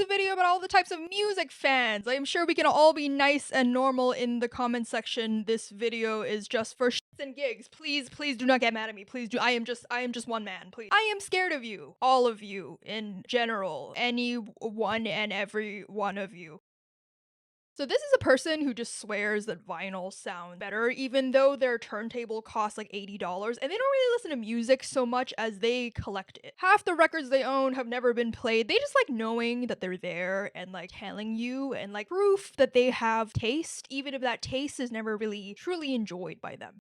is a video about all the types of music fans. I am sure we can all be nice and normal in the comment section. This video is just for shits and gigs. Please do not get mad at me. Please do. I am just one man. Please. I am scared of you. All of you in general. Any one and every one of you. So this is a person who just swears that vinyl sound better, even though their turntable costs like $80, and they don't really listen to music so much as they collect it. Half the records they own have never been played. They just like knowing that they're there and like telling you and like proof that they have taste, even if that taste is never really truly enjoyed by them.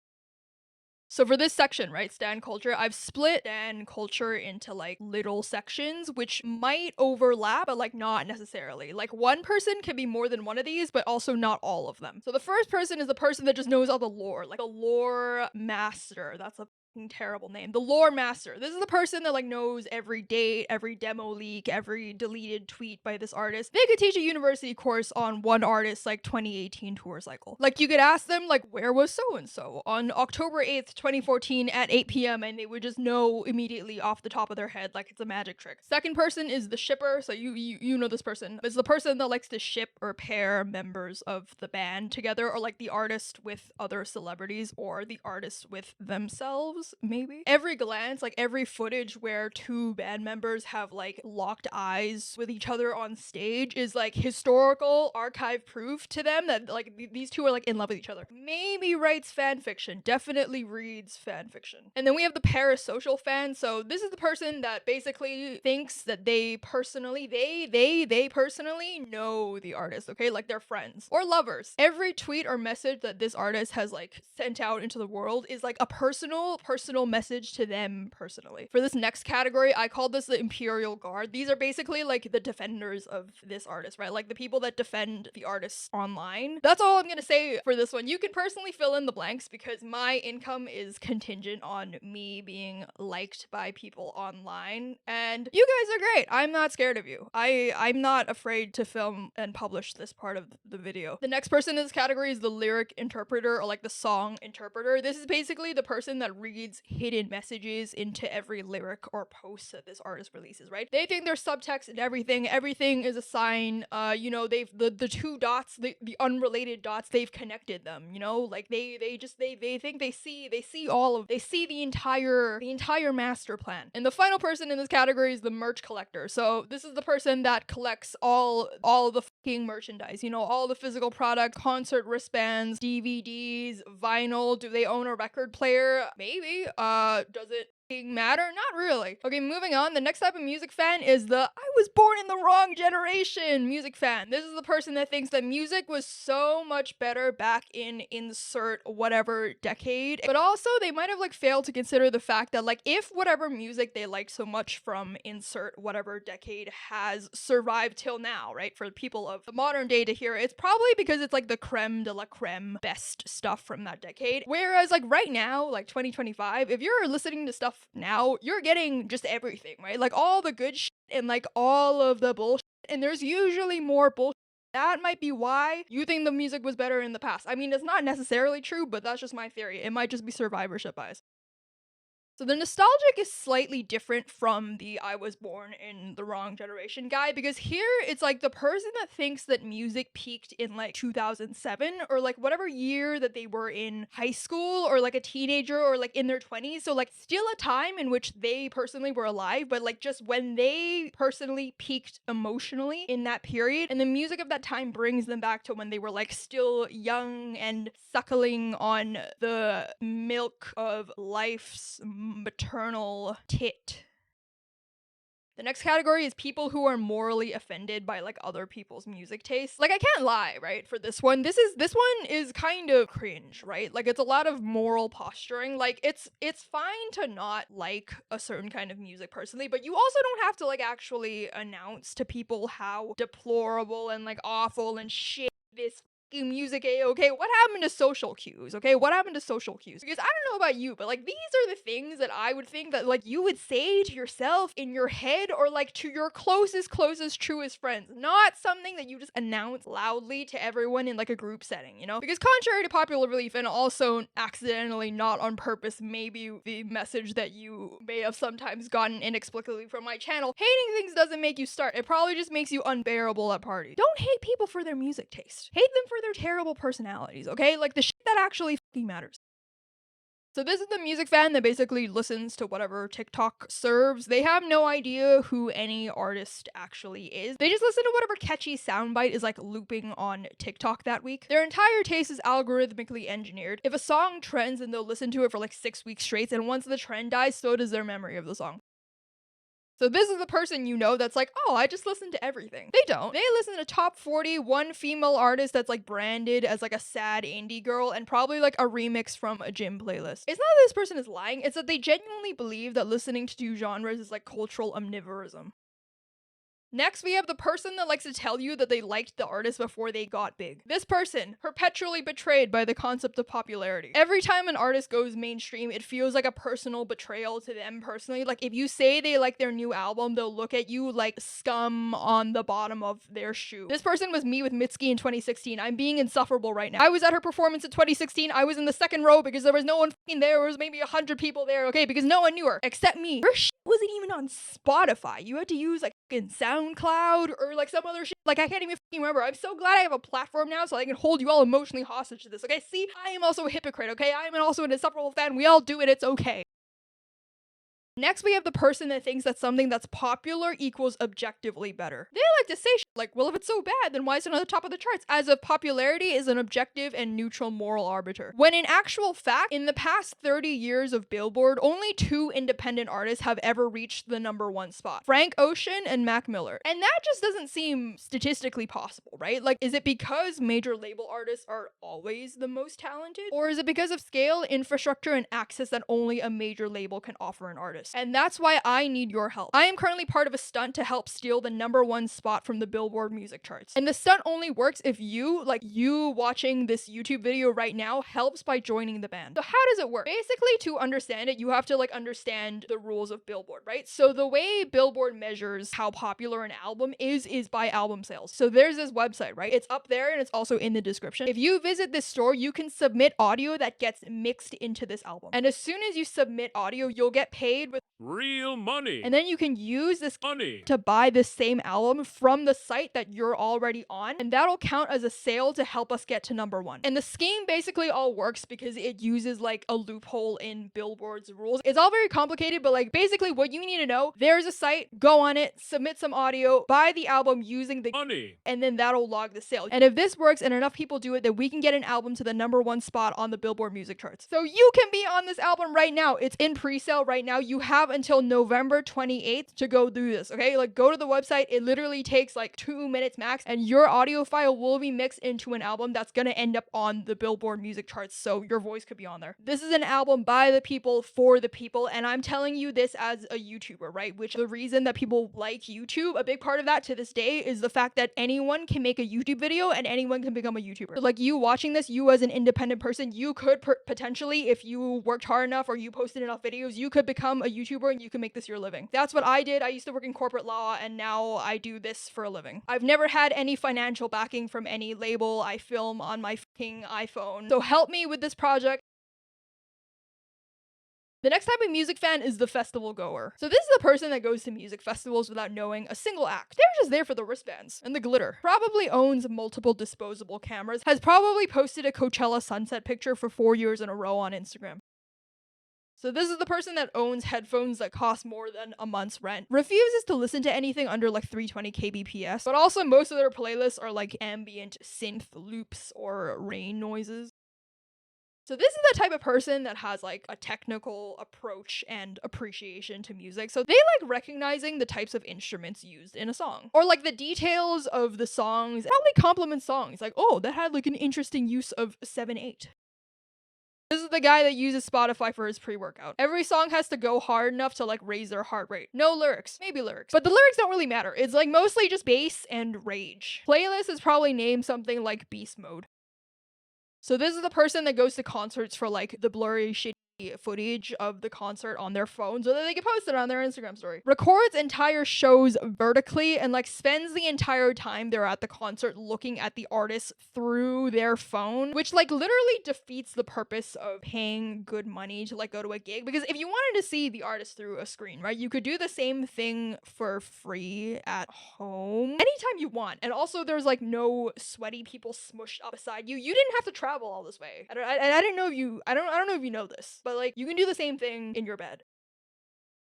So for this section, right, stan culture, I've split stan culture into like little sections, which might overlap, but like not necessarily. Like one person can be more than one of these, but also not all of them. So the first person is the person that just knows all the lore, like the lore master. That's a terrible name. The lore master. This is the person that like knows every date, every demo leak, every deleted tweet by this artist. They could teach a university course on one artist's like 2018 tour cycle. Like you could ask them like, where was so and so on October 8th, 2014 at 8 p.m. and they would just know immediately off the top of their head, like it's a magic trick. Second person is the shipper. So you know this person. It's the person that likes to ship or pair members of the band together, or like the artist with other celebrities, or the artist with themselves. Maybe every glance, like every footage where two band members have like locked eyes with each other on stage is like historical archive proof to them that like these two are like in love with each other. Maybe writes fan fiction, definitely reads fan fiction. And then we have the parasocial fan. So this is the person that basically thinks that they personally know the artist, okay? Like they're friends or lovers. Every tweet or message that this artist has like sent out into the world is like a personal message to them personally. For this next category, I call this the imperial guard. These are basically like the defenders of this artist, right? Like the people that defend the artists online. That's all I'm gonna say for this one. You can personally fill in the blanks because my income is contingent on me being liked by people online, and you guys are great. I'm not scared of you. I'm not afraid to film and publish this part of the video. The next person in this category is the lyric interpreter, or like the song interpreter. This is basically the person that reads hidden messages into every lyric or post that this artist releases, right? They think there's subtext and everything is a sign. You know, they've the two dots, the unrelated dots, they've connected them, you know? Like they think they see all of, they see the entire master plan. And the final person in this category is the merch collector. So this is the person that collects all the fucking merchandise, you know, all the physical product, concert wristbands, DVDs, vinyl. Do they own a record player? Maybe. Does it matter? Not really. Okay, moving on. The next type of music fan is the I was born in the wrong generation music fan. This is the person that thinks that music was so much better back in insert whatever decade, but also they might have like failed to consider the fact that like if whatever music they liked so much from insert whatever decade has survived till now, right, for people of the modern day to hear it, it's probably because it's like the creme de la creme best stuff from that decade. Whereas like right now, like 2025, if you're listening to stuff now, you're getting just everything, right? Like all the good shit and like all of the bullshit, and there's usually more bullshit. That might be why you think the music was better in the past. I mean, it's not necessarily true, but that's just my theory. It might just be survivorship bias. So the nostalgic is slightly different from the I was born in the wrong generation guy, because here it's like the person that thinks that music peaked in like 2007 or like whatever year that they were in high school or like a teenager or like in their 20s. So like still a time in which they personally were alive, but like just when they personally peaked emotionally in that period. And the music of that time brings them back to when they were like still young and suckling on the milk of life's maternal tit. The next category is people who are morally offended by like other people's music tastes. Like I can't lie, right? For this one one is kind of cringe, right? Like it's a lot of moral posturing. Like it's fine to not like a certain kind of music personally, but you also don't have to like actually announce to people how deplorable and like awful and shit this music okay? What happened to social cues, okay? What happened to social cues? Because I don't know about you, but like these are the things that I would think that like you would say to yourself in your head or like to your closest, truest friends, not something that you just announce loudly to everyone in like a group setting, you know? Because contrary to popular belief and also accidentally, not on purpose, maybe the message that you may have sometimes gotten inexplicably from my channel, hating things doesn't make you start. It probably just makes you unbearable at parties. Don't hate people for their music taste. Hate them for their terrible personalities, okay? Like the shit that actually fucking matters. So this is the music fan that basically listens to whatever TikTok serves. They have no idea who any artist actually is. They just listen to whatever catchy soundbite is like looping on TikTok that week. Their entire taste is algorithmically engineered. If a song trends, then they'll listen to it for like 6 weeks straight, and once the trend dies, so does their memory of the song. So this is the person you know that's like, oh, I just listen to everything. They don't. They listen to top 40, one female artist that's like branded as like a sad indie girl, and probably like a remix from a gym playlist. It's not that this person is lying, it's that they genuinely believe that listening to two genres is like cultural omnivorism. Next, we have the person that likes to tell you that they liked the artist before they got big. This person, perpetually betrayed by the concept of popularity. Every time an artist goes mainstream, it feels like a personal betrayal to them personally. Like, if you say they like their new album, they'll look at you like scum on the bottom of their shoe. This person was me with Mitski in 2016. I'm being insufferable right now. I was at her performance in 2016. I was in the second row because there was no one fucking there. There was maybe 100 people there, okay? Because no one knew her, except me. Her shit wasn't even on Spotify. You had to use like fucking SoundCloud or like some other shit. Like, I can't even fucking remember. I'm so glad I have a platform now so I can hold you all emotionally hostage to this, okay? See, I am also a hypocrite, okay? I am also an insufferable fan. We all do it. It's okay. Next, we have the person that thinks that something that's popular equals objectively better. They like to say shit like, well, if it's so bad, then why is it on the top of the charts? As if popularity is an objective and neutral moral arbiter. When in actual fact, in the past 30 years of Billboard, only 2 independent artists have ever reached the #1 spot. Frank Ocean and Mac Miller. And that just doesn't seem statistically possible, right? Like, is it because major label artists are always the most talented? Or is it because of scale, infrastructure, and access that only a major label can offer an artist? And that's why I need your help. I am currently part of a stunt to help steal the #1 spot from the Billboard music charts. And the stunt only works if you, like you watching this YouTube video right now, helps by joining the band. So how does it work? Basically, to understand it, you have to like understand the rules of Billboard, right? So the way Billboard measures how popular an album is by album sales. So there's this website, right? It's up there and it's also in the description. If you visit this store, you can submit audio that gets mixed into this album. And as soon as you submit audio, you'll get paid with real money. And then you can use this money to buy this same album from the site that you're already on, and that'll count as a sale to help us get to #1. And the scheme basically all works because it uses like a loophole in Billboard's rules. It's all very complicated, but like basically what you need to know, there's a site, go on it, submit some audio, buy the album using the money, and then that'll log the sale. And if this works and enough people do it, then we can get an album to the #1 spot on the Billboard music charts. So you can be on this album right now. It's in pre-sale right now. You have until November 28th to go do this, okay? Like, go to the website. It literally takes like 2 minutes max, and your audio file will be mixed into an album that's gonna end up on the Billboard music charts, so your voice could be on there. This is an album by the people for the people, and I'm telling you this as a YouTuber, right? Which the reason that people like YouTube, a big part of that to this day is the fact that anyone can make a YouTube video and anyone can become a YouTuber. So like, you watching this, you as an independent person, you could potentially, if you worked hard enough or you posted enough videos, you could become a YouTuber and you can make this your living. That's what I did. I used to work in corporate law and now I do this for a living. I've never had any financial backing from any label. I film on my fucking iPhone. So help me with this project. The next type of music fan is the festival goer. So this is the person that goes to music festivals without knowing a single act. They're just there for the wristbands and the glitter. Probably owns multiple disposable cameras. Has probably posted a Coachella sunset picture for 4 years in a row on Instagram. So this is the person that owns headphones that cost more than a month's rent. Refuses to listen to anything under like 320 kbps. But also most of their playlists are like ambient synth loops or rain noises. So this is the type of person that has like a technical approach and appreciation to music. So they like recognizing the types of instruments used in a song. Or like the details of the songs. Probably compliment songs. Like, oh, that had like an interesting use of 7/8. This is the guy that uses Spotify for his pre-workout. Every song has to go hard enough to like raise their heart rate. No lyrics, maybe lyrics. But the lyrics don't really matter. It's like mostly just bass and rage. Playlist is probably named something like Beast Mode. So this is the person that goes to concerts for like the blurry shitty footage of the concert on their phone so that they can post it on their Instagram story. Records entire shows vertically and like spends the entire time they're at the concert looking at the artist through their phone, which like literally defeats the purpose of paying good money to like go to a gig. Because if you wanted to see the artist through a screen, right, you could do the same thing for free at home anytime you want. And also there's like no sweaty people smushed up beside you. You didn't have to travel all this way. I didn't know if you I don't know if you know this, but like you can do the same thing in your bed.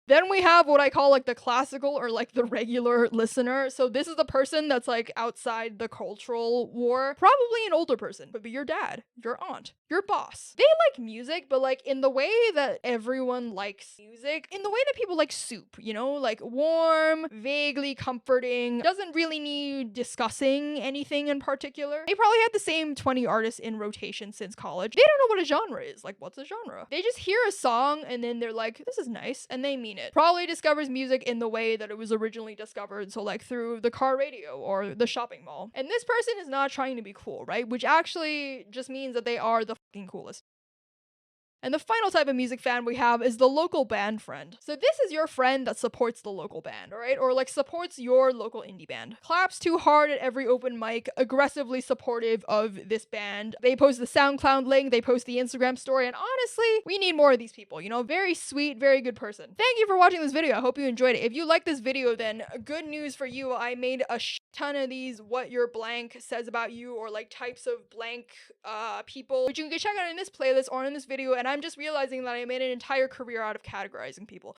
Then we have what I call like the classical or like the regular listener. So this is the person that's like outside the cultural war. Probably an older person. Could be your dad, your aunt, your boss. They like music, but like in the way that everyone likes music, in the way that people like soup, you know, like warm, vaguely comforting, doesn't really need discussing anything in particular. They probably had the same 20 artists in rotation since college. They don't know what a genre is. Like, what's a genre? They just hear a song and then they're like, this is nice, and they mean it. Probably discovers music in the way that it was originally discovered, so like through the car radio or the shopping mall. And this person is not trying to be cool, right? Which actually just means that they are the fucking coolest. And the final type of music fan we have is the local band friend. So this is your friend that supports the local band, alright? Or like supports your local indie band. Claps too hard at every open mic, aggressively supportive of this band. They post the SoundCloud link, they post the Instagram story, and honestly, we need more of these people, you know? Very sweet, very good person. Thank you for watching this video. I hope you enjoyed it. If you like this video, then good news for you. I made a ton of these what your blank says about you, or like types of blank people, which you can check out in this playlist or in this video. And I'm just realizing that I made an entire career out of categorizing people.